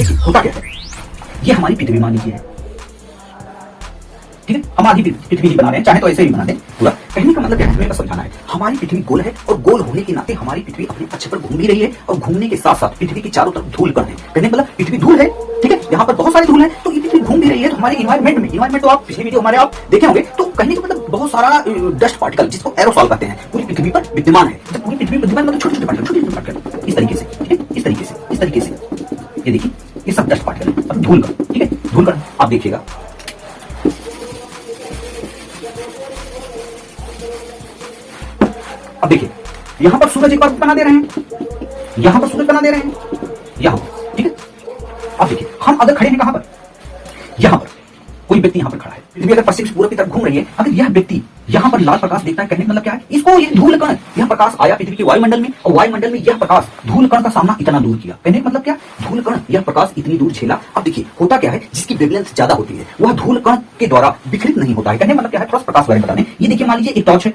देखिए होता क्या है, ये हमारी पृथ्वी मान लीजिए है, ठीक है। हम आधी पृथ्वी ही बना रहे हैं, चाहे तो ऐसे ही बना दें पूरा। कहने का मतलब क्या है, मेरे को समझाना है, हमारी पृथ्वी गोल है और गोल होने के नाते हमारी पृथ्वी अपने अक्ष पर घूम भी रही है और घूमने के साथ साथ पृथ्वी के चारों तरफ धूल कण है। कहने का मतलब पृथ्वी धूल है, ठीक है, यहाँ पर बहुत सारी धूल है, तो ये पृथ्वी घूम भी रही है। तो हमारे इन्वायरमेंट तो आप पिछले वीडियो हमारे आप देखे होंगे, तो कहने का मतलब बहुत सारा डस्ट पार्टिकल जिसको एरोसॉल कहते हैं पूरी पृथ्वी पर विद्यमान है। जब पूरी पृथ्वी विद्यमान मतलब छोटे छोटे पार्टिकल इस तरीके से, ठीक है, इस तरीके से ये देखिए, ये सब डस्ट पार्टिकल है, मतलब धूल कण, ठीक है, धूल कण। आप देखिएगा अब देखिए, यहां पर सूरज एक बार बना दे रहे हैं, यहां पर सूरज बना दे रहे हैं, यहां पर, ठीक है। अब देखिए हम अगर खड़े हैं कहां पर, यहां पर कोई व्यक्ति यहां पर खड़ा है, पृथ्वी अगर पश्चिम से पूर्व की तरफ घूम रही है, अगर यह व्यक्ति यहां पर लाल प्रकाश देखता है, कहने का मतलब क्या है, इसको ये धूल कण, यह प्रकाश आया पृथ्वी के वायुमंडल में और वायुमंडल में यह प्रकाश धूल कण का सामना इतना दूर किया। कहने का मतलब क्या, धूल कण यह प्रकाश इतनी दूर झेला। अब देखिए होता क्या है, जिसकी वेवलेंथ ज्यादा होती है वह धूल कण के द्वारा विकृत नहीं होता है। कहने का मतलब क्या है, थोड़ा प्रकाश बारे में बताने। ये देखिए मान लीजिए एक टॉर्च है,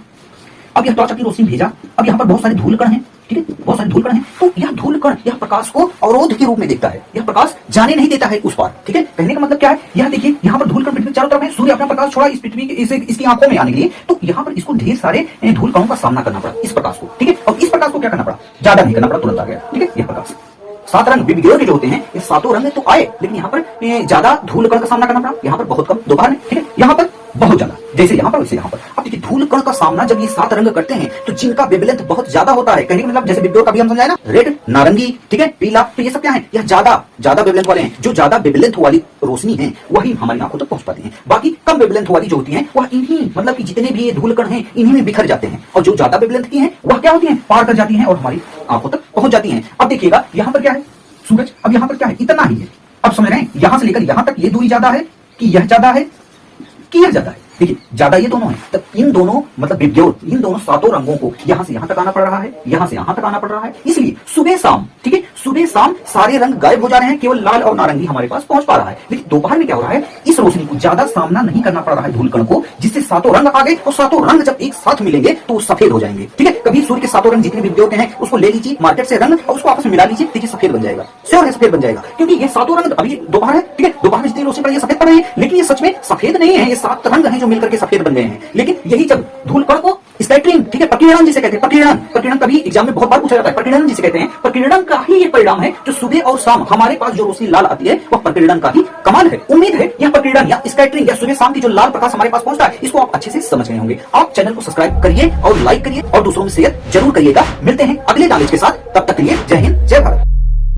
अब यह टॉर्च अपनी रोशनी भेजा, अब यहाँ पर बहुत सारे धूल कण हैं, ठीक है, बहुत सारे धूल कण हैं, तो यह धूल कण यह प्रकाश को अवरोध के रूप में देखता है, यह प्रकाश जाने नहीं देता है उस पार, ठीक है। कहने का मतलब क्या है, यह देखिए यहाँ पर धूल कण पृथ्वी के चारों तरफ है, सूर्य अपना प्रकाश छोड़ा इस पृथ्वी इसकी आंखों में आने के लिए, तो यहाँ पर इसको ढेर सारे धूल कणों का सामना करना पड़ा इस प्रकाश को, ठीक है। और इस प्रकाश को क्या करना पड़ा, ज्यादा नहीं करना पड़ा, तुरंत आ गया, ठीक है। यह प्रकाश 7 रंग विविधों के जो होते हैं, ये सातों रंग तो आए, लेकिन यहाँ पर ज्यादा धूल कण का सामना करना पड़ा, यहाँ पर बहुत कम, दोपहर में, ठीक है, यहाँ पर बहुत ज्यादा, जैसे यहाँ पर वैसे यहाँ पर। अब देखिए धूल कण का सामना जब ये 7 रंग करते हैं तो जिनका वेवलेंथ बहुत ज्यादा होता है, कहने का मतलब जैसे विद्युत का भी हम समझाए ना, रेड, नारंगी, ठीक है, पीला, तो ये सब क्या है, यह ज्यादा वेवलेंथ वाले हैं। जो ज्यादा वेवलेंथ वाली रोशनी है वही हमारी आंखों तक पहुंच पाती है, बाकी कम वेवलेंथ वाली जो होती है वह इन्हीं मतलब कि जितने भी ये धूल कण हैं इन्हीं में बिखर जाते हैं, और जो ज्यादा वेवलेंथ की है वह क्या होती है, पार कर जाती है और हमारी आंखों तक पहुंच जाती है। अब देखिएगा यहाँ पर क्या है, सूरज, अब यहाँ पर क्या है, इतना ही है। अब समझ रहे हैं, यहां से लेकर यहां तक ये दूरी ज्यादा है कि यह ज्यादा है कि यह ज्यादा है। देखिए ज्यादा ये दोनों है, तब इन दोनों मतलब विद्युत, इन दोनों सातों रंगों को यहां से यहां तक आना पड़ रहा है, यहां से यहां तक आना पड़ रहा है। इसलिए सुबह शाम, ठीक है, सुबह शाम सारे रंग गायब हो जा रहे हैं, केवल लाल और नारंगी हमारे पास पहुंच पा रहा है। लेकिन दोपहर में क्या हो रहा है, इस रोशनी को ज्यादा सामना नहीं करना पड़ रहा है धूल कण को, जिससे सातों रंग आ गए, और सातों रंग जब एक साथ मिलेंगे तो वो सफेद हो जाएंगे, ठीक है। कभी सूर्य के सातों रंग जितने विद्युत हैं उसको ले लीजिए मार्केट से रंग और उसको आपस में मिला लीजिए, देखिए सफेद बन जाएगा, श्योर है सफेद बन जाएगा, क्योंकि ये सातों रंग अभी दोपहर है, ठीक है, दोपहर में जितनी रोशनी पड़ रही है सफेद पड़ रही है, लेकिन ये सच में सफेद नहीं है, ये 7 रंग हैं जो मिलकर के सफेद बन गए हैं। लेकिन यही जब धूल कण को स्कैटरिंग, ठीक है, प्रकीर्णन जिसे कहते हैं, प्रकीर्णन कभी एग्जाम में बहुत बार पूछा जाता है, प्रकीर्णन जिसे कहते हैं, प्रकीर्णन का ही ये परिणाम है जो सुबह और शाम हमारे पास जो रोशनी लाल आती है वह प्रकीर्णन का ही कमाल है। उम्मीद है यह प्रकीर्णन या स्कैटरिंग या सुबह शाम की जो लाल प्रकाश हमारे पास पहुंचता है इसको आप अच्छे से समझ गए होंगे। आप चैनल को सब्सक्राइब करिए और लाइक करिए और दूसरों में शेयर जरूर करिएगा। मिलते हैं अगले नॉलेज के साथ, तब तक के लिए जय हिंद, जय भारत।